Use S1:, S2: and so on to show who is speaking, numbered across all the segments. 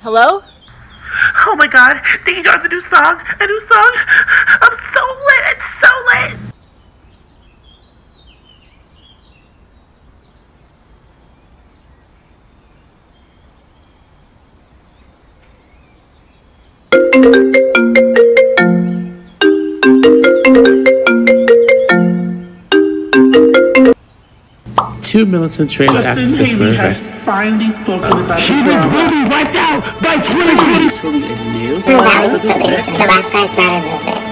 S1: Hello?
S2: Oh my god, Nikki dropped a new song. I'm so lit, it's so lit.
S3: Two militant trains after this
S2: Haley has finally spoken about the drama.
S3: Will be wiped out by 2020.
S4: True values to lead to the Black Lives Matter movement.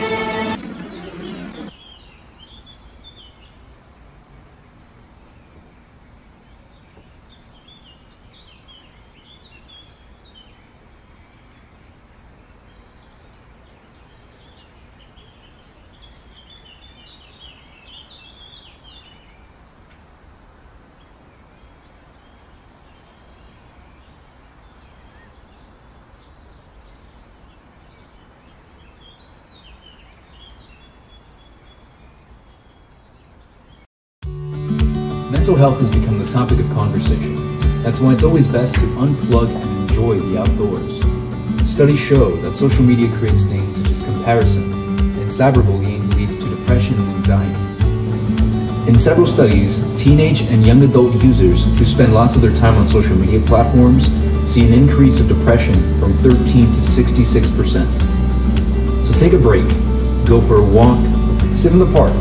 S5: Mental health has become the topic of conversation. That's why it's always best to unplug and enjoy the outdoors. Studies show that social media creates things such as comparison, and cyberbullying leads to depression and anxiety. In several studies, teenage and young adult users who spend lots of their time on social media platforms see an increase of depression from 13 to 66%. So take a break, go for a walk, sit in the park,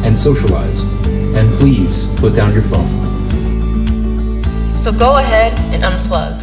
S5: and socialize. And please put down your phone.
S1: So go ahead and unplug.